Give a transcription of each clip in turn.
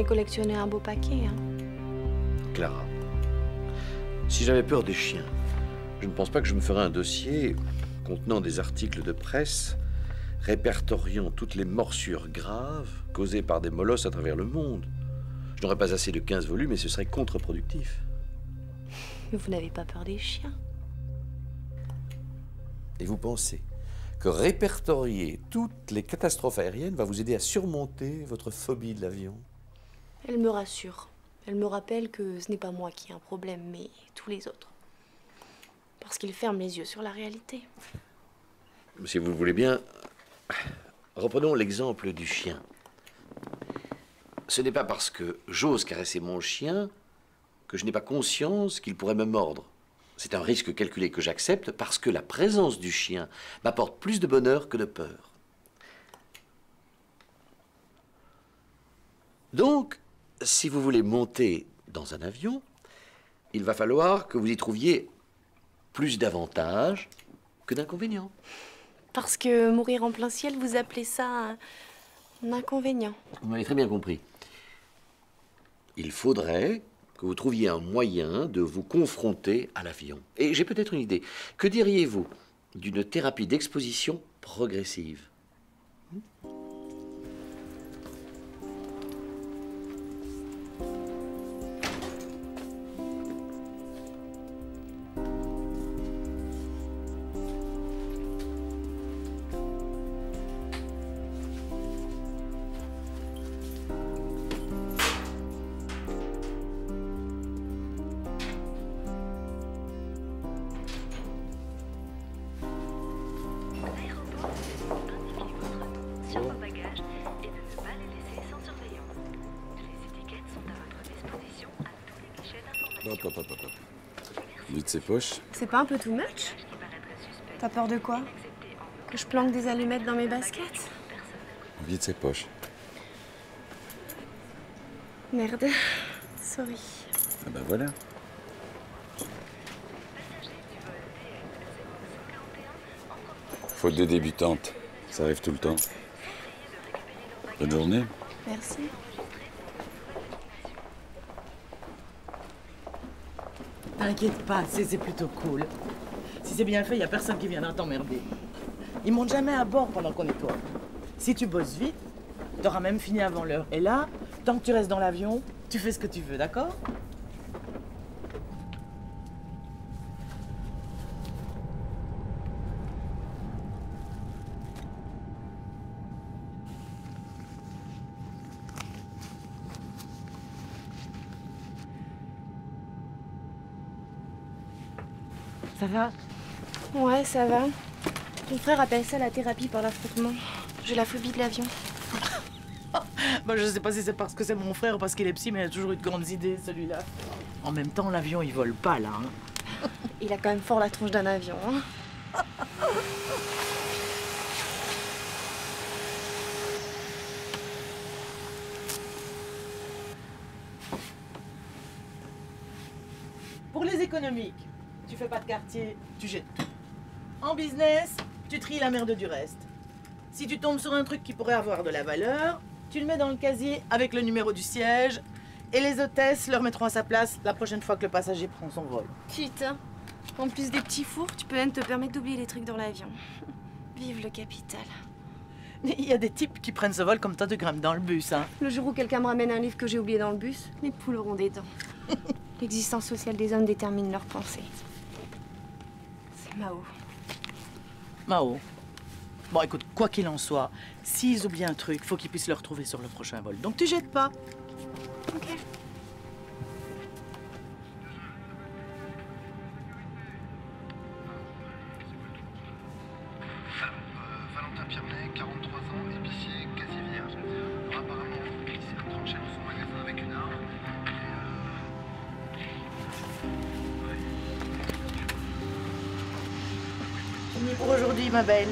collectionné un beau paquet, hein. Clara, si j'avais peur des chiens, je ne pense pas que je me ferais un dossier contenant des articles de presse répertoriant toutes les morsures graves causées par des molosses à travers le monde. Je n'aurais pas assez de 15 volumes et ce serait contre-productif. Mais vous n'avez pas peur des chiens? Et vous pensez que répertorier toutes les catastrophes aériennes va vous aider à surmonter votre phobie de l'avion? Elle me rassure. Elle me rappelle que ce n'est pas moi qui ai un problème, mais tous les autres. Parce qu'ils ferment les yeux sur la réalité. Si vous le voulez bien, reprenons l'exemple du chien. Ce n'est pas parce que j'ose caresser mon chien que je n'ai pas conscience qu'il pourrait me mordre. C'est un risque calculé que j'accepte parce que la présence du chien m'apporte plus de bonheur que de peur. Donc, si vous voulez monter dans un avion, il va falloir que vous y trouviez plus d'avantages que d'inconvénients. Parce que mourir en plein ciel, vous appelez ça un inconvénient. Vous m'avez très bien compris. Il faudrait que vous trouviez un moyen de vous confronter à l'avion. Et j'ai peut-être une idée. Que diriez-vous d'une thérapie d'exposition progressive? Vide ses poches. C'est pas un peu too much? T'as peur de quoi? Que je planque des allumettes dans mes baskets? Vide ses poches. Merde. Sorry. Ah ben voilà. Faute de débutante. Ça arrive tout le temps. Bonne journée. Merci. T'inquiète pas, c'est plutôt cool. Si c'est bien fait, il n'y a personne qui viendra t'emmerder. Ils montent jamais à bord pendant qu'on nettoie. Si tu bosses vite, t'auras même fini avant l'heure. Et là, tant que tu restes dans l'avion, tu fais ce que tu veux, d'accord? Ça va? Ouais, ça va. Ton frère appelle ça la thérapie par l'affrontement. J'ai la phobie de l'avion. Bah, je sais pas si c'est parce que c'est mon frère ou parce qu'il est psy, mais il a toujours eu de grandes idées, celui-là. En même temps, l'avion, il vole pas, là. Hein. Il a quand même fort la tronche d'un avion, hein. Pour les économiques, tu fais pas de quartier, tu jettes tout. En business, tu tries la merde du reste. Si tu tombes sur un truc qui pourrait avoir de la valeur, tu le mets dans le casier avec le numéro du siège et les hôtesses le remettront à sa place la prochaine fois que le passager prend son vol. Putain. En plus des petits fours, tu peux même te permettre d'oublier les trucs dans l'avion. Vive le capital. Il y a des types qui prennent ce vol comme tas de grammes dans le bus, hein. Le jour où quelqu'un me ramène un livre que j'ai oublié dans le bus, les poules auront des dents. L'existence sociale des hommes détermine leurs pensées. C'est Mao. Mao. Bon, écoute, quoi qu'il en soit, s'ils oublient un truc, faut qu'ils puissent le retrouver sur le prochain vol. Donc tu jettes pas. Ok. Valentin Piernet, 43 ans, épicier, quasi vierge. Alors apparemment, il s'est retranché dans son magasin avec une arme. Fini pour aujourd'hui, ma belle.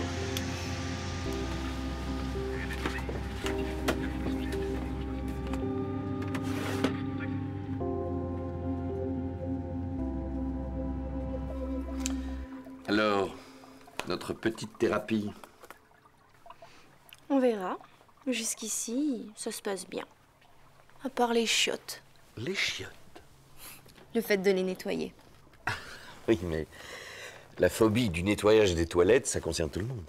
Alors, notre petite thérapie. On verra. Jusqu'ici, ça se passe bien. À part les chiottes. Les chiottes. Le fait de les nettoyer. Oui, mais la phobie du nettoyage des toilettes, ça concerne tout le monde.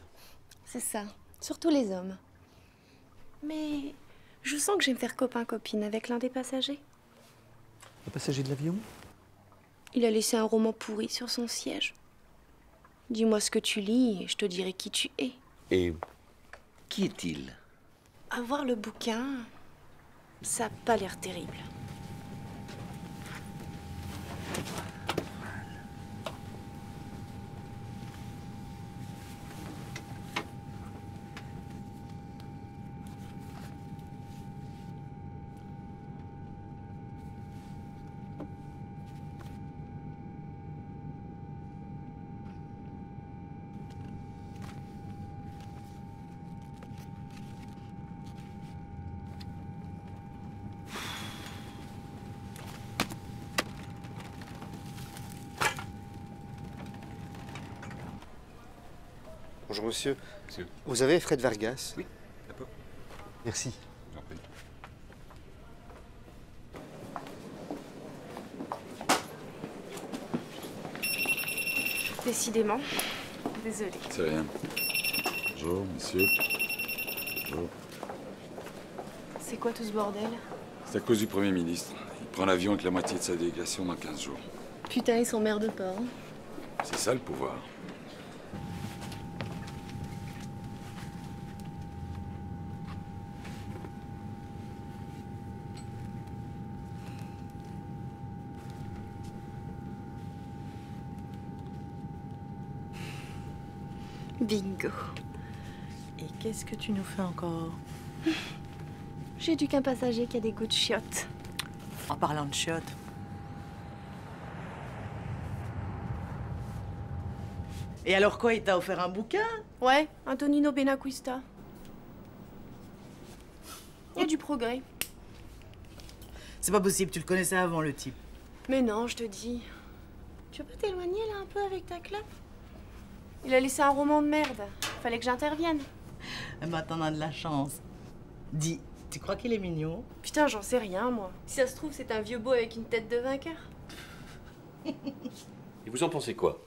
C'est ça. Surtout les hommes. Mais je sens que je vais me faire copain-copine avec l'un des passagers. Le passager de l'avion? Il a laissé un roman pourri sur son siège. Dis-moi ce que tu lis et je te dirai qui tu es. Et qui est-il? À voir le bouquin, ça n'a pas l'air terrible. Bonjour monsieur. Monsieur. Vous avez Fred Vargas? Oui, d'accord. Merci. J'en prie. Décidément. Désolée. C'est rien. Bonjour, monsieur. Bonjour. C'est quoi tout ce bordel? C'est à cause du Premier ministre. Il prend l'avion avec la moitié de sa délégation dans 15 jours. Putain, ils s'emmerdent pas. Hein. C'est ça le pouvoir. Bingo. Et qu'est-ce que tu nous fais encore? J'ai dû qu'un passager qui a des goûts de chiottes. En parlant de chiottes. Et alors quoi, il t'a offert un bouquin? Ouais, un Tonino Benacquista. Il y a du progrès. C'est pas possible, tu le connaissais avant, le type. Mais non, je te dis. Tu veux pas t'éloigner là un peu avec ta clope? Il a laissé un roman de merde. Fallait que j'intervienne. Eh ben, t'en as de la chance. Dis, tu crois qu'il est mignon? Putain, j'en sais rien, moi. Si ça se trouve, c'est un vieux beau avec une tête de vainqueur. Et vous en pensez quoi?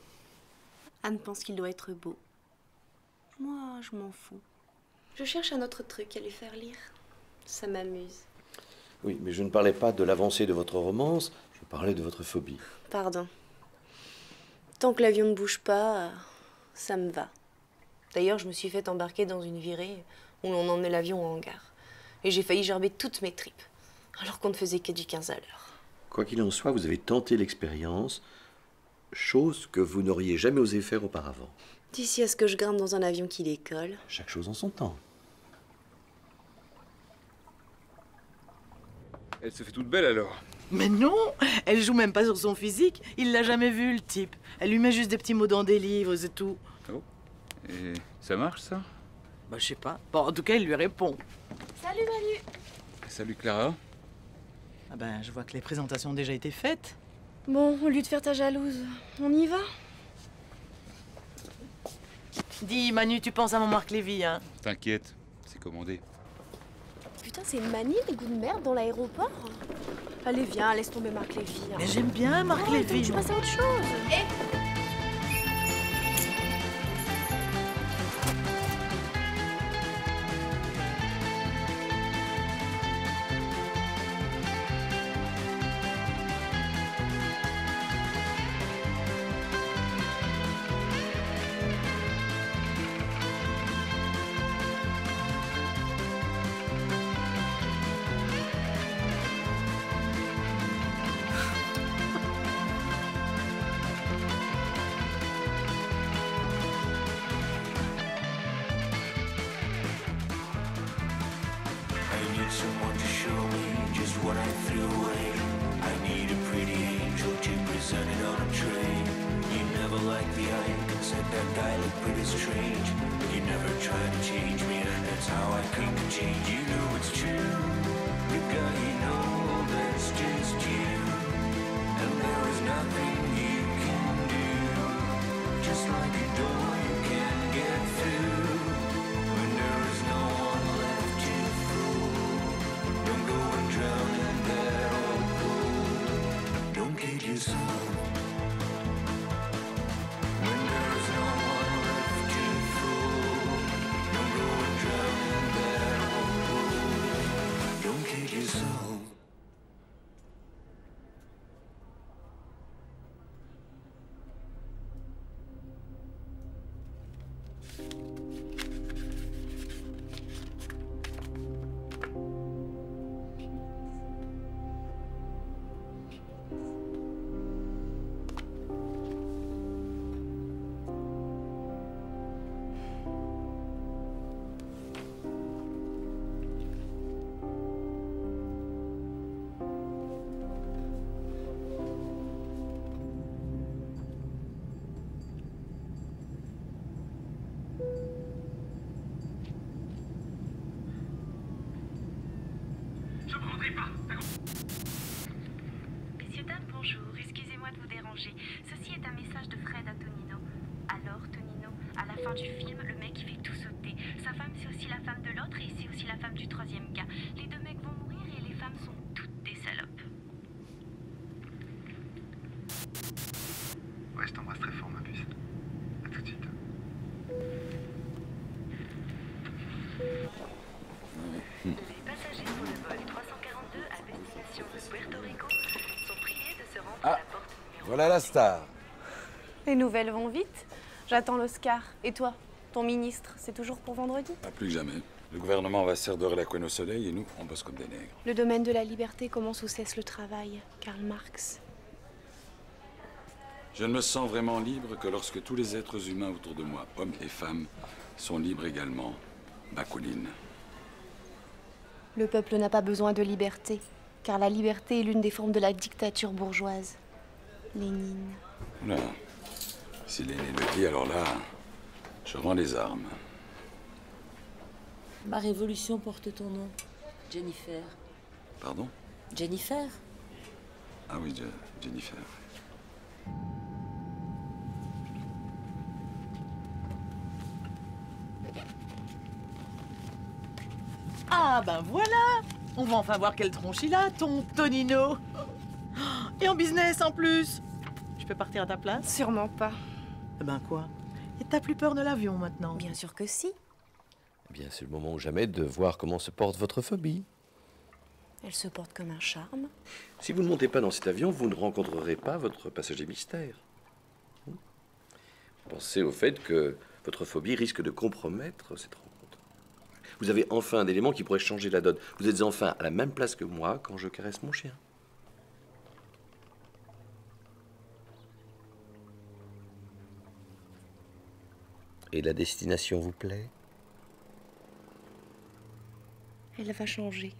Anne pense qu'il doit être beau. Moi, je m'en fous. Je cherche un autre truc à lui faire lire. Ça m'amuse. Oui, mais je ne parlais pas de l'avancée de votre romance, je parlais de votre phobie. Pardon. Tant que l'avion ne bouge pas, ça me va. D'ailleurs, je me suis fait embarquer dans une virée où l'on emmenait l'avion en hangar. Et j'ai failli gerber toutes mes tripes, alors qu'on ne faisait que du 15 à l'heure. Quoi qu'il en soit, vous avez tenté l'expérience, chose que vous n'auriez jamais osé faire auparavant. D'ici à ce que je grimpe dans un avion qui décolle. Chaque chose en son temps. Elle se fait toute belle alors. Mais non, elle joue même pas sur son physique. Il l'a jamais vu, le type. Elle lui met juste des petits mots dans des livres, c'est tout. Oh. Et ça marche ça? Bah, je sais pas. Bon, en tout cas, il lui répond. Salut Manu! Salut Clara. Ah ben, je vois que les présentations ont déjà été faites. Bon, au lieu de faire ta jalouse, on y va? Dis, Manu, tu penses à mon Marc Lévy, hein? T'inquiète, c'est commandé. Putain, c'est une manie, les goûts de merde dans l'aéroport. Allez, viens, laisse tomber Marc Lévy. Hein. Mais j'aime bien Marc Oh, Lévy. tu moi. passes à autre chose. I need someone to show me just what I threw away. I need a pretty angel to present it on a tray. You never liked the ink and said that guy looked pretty strange. You never tried to change me, and that's how I come to change. You know it's true. You got, you know that's just you. And there is nothing you can do. Just like a door you can't get through. When there is no one left to fool. Don't go and drown in you soon. When there's no one left to fool, don't go and drown that old wound. Don't kill your soul. Messieurs, dames, bonjour. Excusez-moi de vous déranger. Ceci est un message de Fred à Tonino. Alors, Tonino, à la fin du film, le mec il fait tout sauter. Sa femme, c'est aussi la femme de l'autre et c'est aussi la femme du troisième gars. Les deux mecs vont mourir et les femmes sont toutes des salopes. Ouais, je t'embrasse très fort, ma puce. À tout de suite. Les passagers pour le vol 342 à destination de Puerto Rico sont priés de se rendre à la porte numéro... Voilà la star. Les nouvelles vont vite. J'attends l'Oscar. Et toi, ton ministre, c'est toujours pour vendredi? Pas plus que jamais. Le gouvernement va se faire dorer la couenne au soleil et nous, on bosse comme des nègres. Le domaine de la liberté commence où cesse le travail. Karl Marx. Je ne me sens vraiment libre que lorsque tous les êtres humains autour de moi, hommes et femmes, sont libres également. Bakounine. Le peuple n'a pas besoin de liberté, car la liberté est l'une des formes de la dictature bourgeoise. Lénine. Oula. Si Lénine le dit, alors là, je rends les armes. Ma révolution porte ton nom. Jennifer. Pardon? Jennifer? Ah oui, Jennifer. Ah ben voilà. On va enfin voir quelle tronche il a, ton Tonino. Et en business en plus. Je peux partir à ta place? Sûrement pas. Eh ben quoi? Et t'as plus peur de l'avion maintenant? Bien sûr que si. Eh bien, c'est le moment ou jamais de voir comment se porte votre phobie. Elle se porte comme un charme. Si vous ne montez pas dans cet avion, vous ne rencontrerez pas votre passager mystère. Pensez au fait que votre phobie risque de compromettre cette rencontre. Vous avez enfin un élément qui pourrait changer la donne. Vous êtes enfin à la même place que moi quand je caresse mon chien. Et la destination vous plaît? Elle va changer.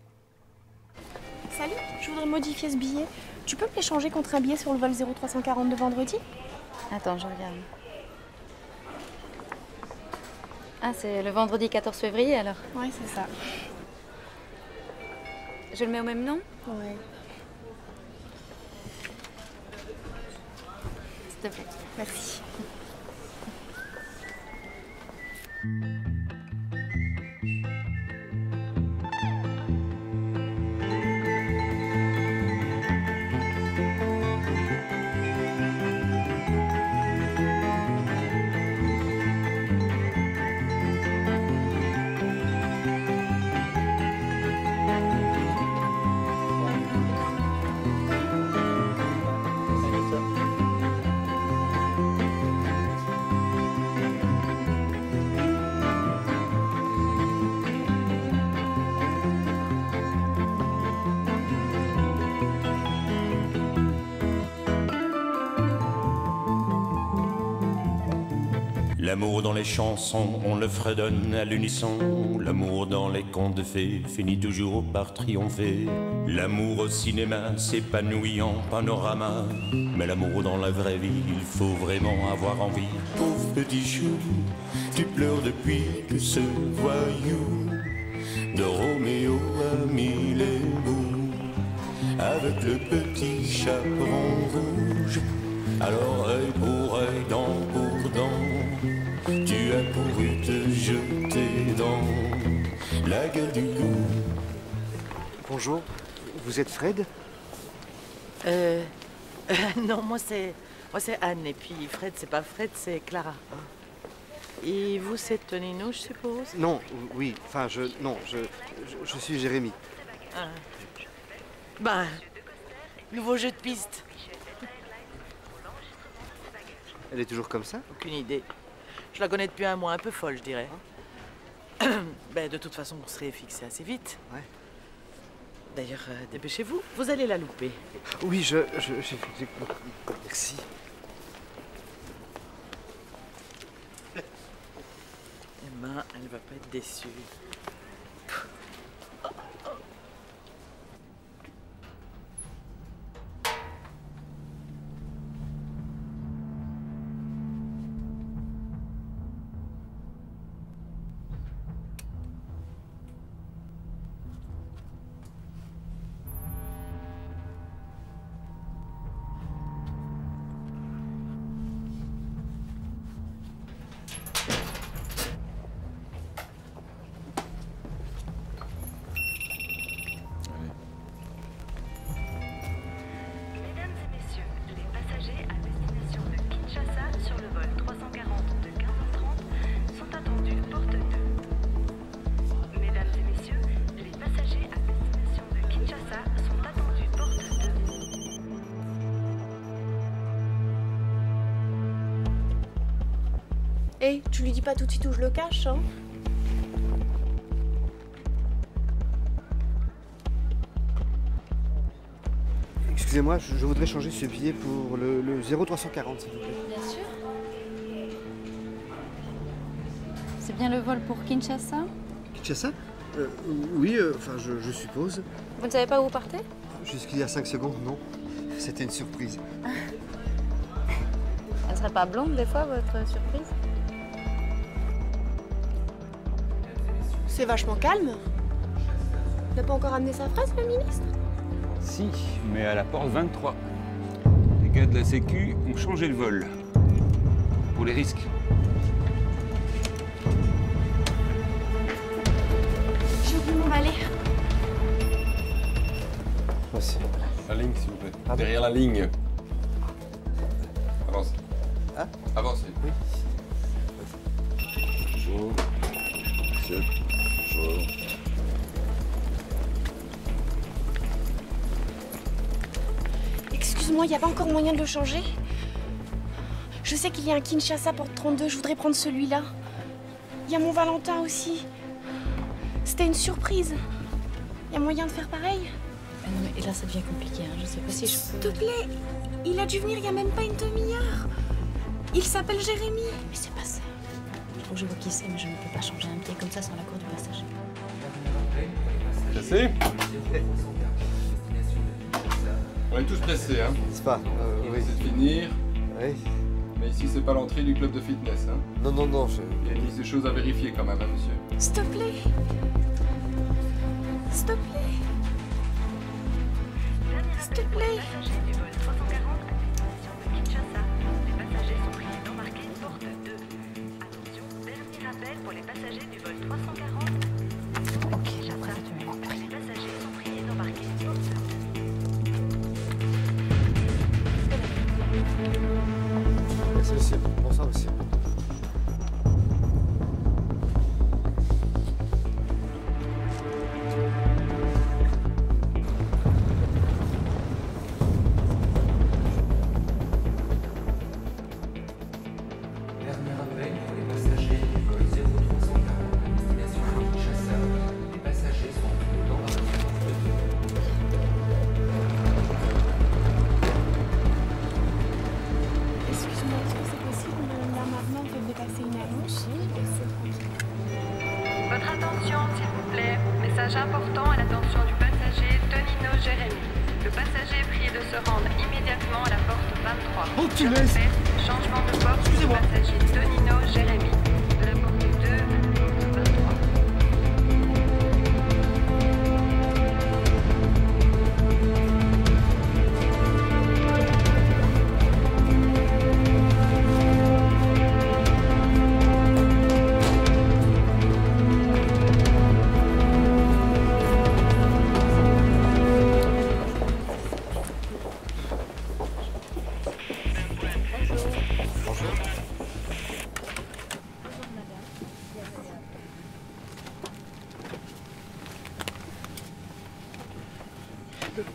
Salut, je voudrais modifier ce billet. Tu peux me l'échanger contre un billet sur le vol 0340 de vendredi? Attends, je regarde. Ah, c'est le vendredi 14 février alors? Ouais, c'est ça. Je le mets au même nom? Ouais. S'il te plaît. Merci. L'amour dans les chansons, on le fredonne à l'unisson. L'amour dans les contes de fées finit toujours par triompher. L'amour au cinéma s'épanouit en panorama. Mais l'amour dans la vraie vie, il faut vraiment avoir envie. Pauvre petit chou, tu pleures depuis que ce voyou de Roméo a mis les bouts avec le petit chaperon rouge. Alors œil pour œil, dent pour dent, tu as couru te jeter dans la gueule du loup. Bonjour, vous êtes Fred? Non, moi c'est Anne. Et puis Fred, c'est pas Fred, c'est Clara. Et vous, c'est Tonino, je suppose? Non, oui, enfin, je suis Jérémy. Ah. Ben, nouveau jeu de piste. Elle est toujours comme ça? Aucune idée. Je la connais depuis un mois, un peu folle, je dirais. Ben, de toute façon, on serait fixé assez vite. Ouais. D'ailleurs, dépêchez-vous, vous allez la louper. Oui, merci. Emma, elle va pas être déçue. Hé, tu lui dis pas tout de suite où je le cache, hein? Excusez-moi, je voudrais changer ce billet pour le 0340, s'il vous plaît. Bien sûr. C'est bien le vol pour Kinshasa? Kinshasa? Oui, enfin, je suppose. Vous ne savez pas où vous partez? Jusqu'il y a 5 secondes, non. C'était une surprise. Elle serait pas blonde, des fois, votre surprise? C'est vachement calme. Il n'a pas encore amené sa fraise, le ministre? Si, mais à la porte 23. Les gars de la Sécu ont changé le vol. Pour les risques. J'ai oublié mon balai. Merci. La ligne, s'il vous plaît. Derrière la ligne. Avancez. Hein? Avancez. Oui. Bonjour. Monsieur. Bonjour. Excuse-moi, il n'y a pas encore moyen de le changer? Je sais qu'il y a un Kinshasa porte 32, je voudrais prendre celui-là. Il y a mon Valentin aussi. C'était une surprise. Il y a moyen de faire pareil? Non, mais là, ça devient compliqué. Hein. Je sais pas si je peux... S'il te plaît, il a dû venir il n'y a même pas une demi-heure. Il s'appelle Jérémy. Mais c'est pas ça. Il faut que je vois qui c'est, mais je ne peux pas changer un pied comme ça sans l'accord du passager. Cassé? On est tous pressés, hein? C'est pas, oui. C'est de finir. Oui. Mais ici, c'est pas l'entrée du club de fitness, hein? Non, Il y a une liste de choses à vérifier quand même, hein, monsieur? S'il te plaît. S'il te plaît. S'il te plaît. Passagers du vol 340 à destination de Kinshasa. Les passagers sont priés d'embarquer porte 2. Attention, dernier rappel pour les passagers du vol 340 à Kinshasa. Les passagers sont priés d'embarquer porte 2. Merci, monsieur. Bonsoir, monsieur. Dernier rappel pour les passagers du vol 0340 à destination de Kinshasa. Les passagers sont priés d'embarquer porte 2. Excuse-moi, est-ce que c'est possible? Là maintenant, on fait passer une annonce. Votre attention, s'il vous plaît. Message important à l'attention du passager Tonino Jérémy. Le passager est prié de se rendre immédiatement à la porte 23. Oh, tu Je laisses. répète, changement de porte du Excusez-moi. passager Tonino Jérémy. La porte 2, porte 23.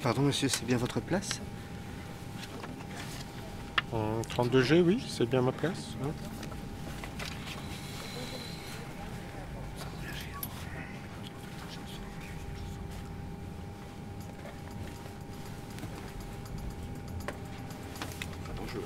Pardon, monsieur, c'est bien votre place? 32G, oui, c'est bien ma place. Hein. Bonjour.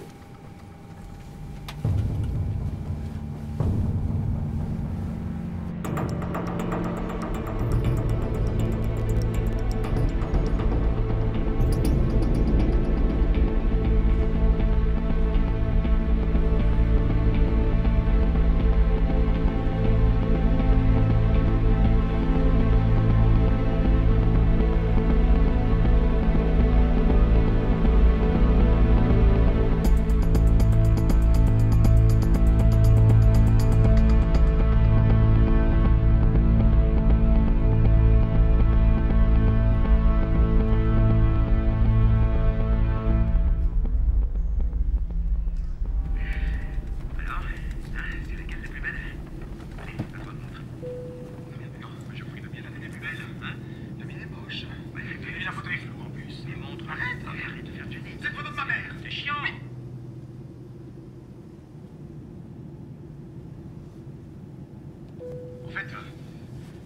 En fait,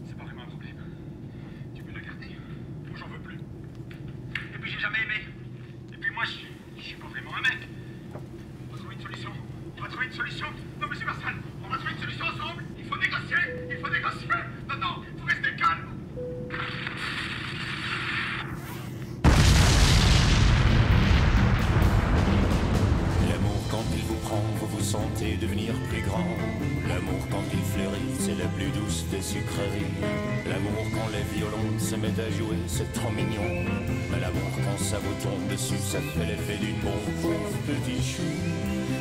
c'est pas vraiment un problème. Tu peux la garder, moi j'en veux plus. Et puis j'ai jamais aimé. Et puis moi, je suis pas vraiment un mec. On va trouver une solution. On va trouver une solution. Non, monsieur Marshall, on va trouver une solution ensemble. Il faut négocier. Il faut négocier. Non, non, faut rester calme. L'amour quand il vous prend, vous vous sentez devenir plus grand. L'amour quand il fleurit, c'est la plus douce des sucreries. L'amour quand les violons se mettent à jouer, c'est trop mignon. Mais l'amour quand ça vous tombe dessus, ça fait l'effet d'une bombe. Pauvre petit chou,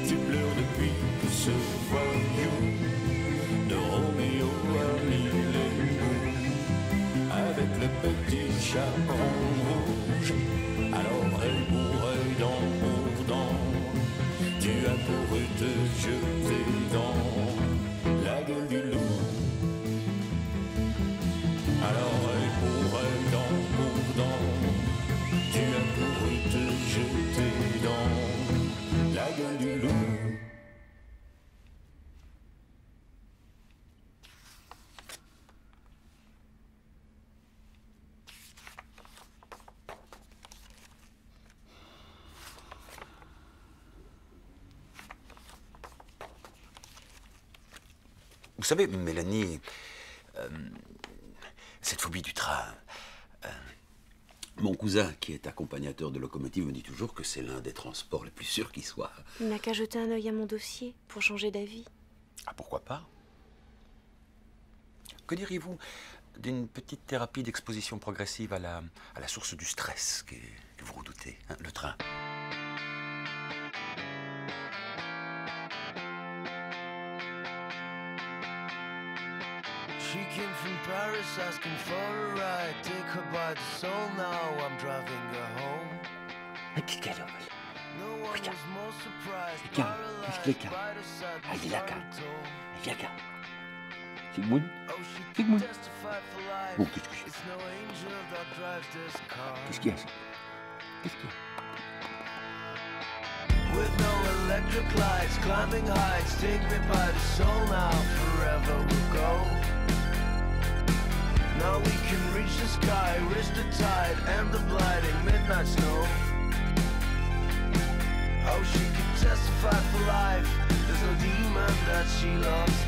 tu pleures depuis que ce voyou de Roméo a mis les mots avec le petit chaperon rouge. Alors œil pour œil, dent pour dent, tu as couru te jeter dans la gueule du loup. Alors œil pour œil, dent pour dent, tu as couru te jeter dans la gueule du loup. Vous savez, Mélanie, cette phobie du train, mon cousin, qui est accompagnateur de locomotive, me dit toujours que c'est l'un des transports les plus sûrs qui soit. Il n'a qu'à jeter un œil à mon dossier pour changer d'avis. Ah, pourquoi pas? Que diriez-vous d'une petite thérapie d'exposition progressive à la source du stress que vous redoutez, hein, le train? She came from Paris asking for a ride. Take her by the soul, now I'm driving her home. No one was more surprised. Explica. Aguilaca. Aguilaca. Sigmund. Sigmund. Bon, qu'est-ce que c'est? Qu'est-ce qu'il y a? Qu'est-ce qu'il y a? With no electric lights, climbing heights, take me by the soul now, forever we'll go. Now we can reach the sky, risk the tide, and the blinding midnight snow. Oh, she can testify for life, there's no demon that she loves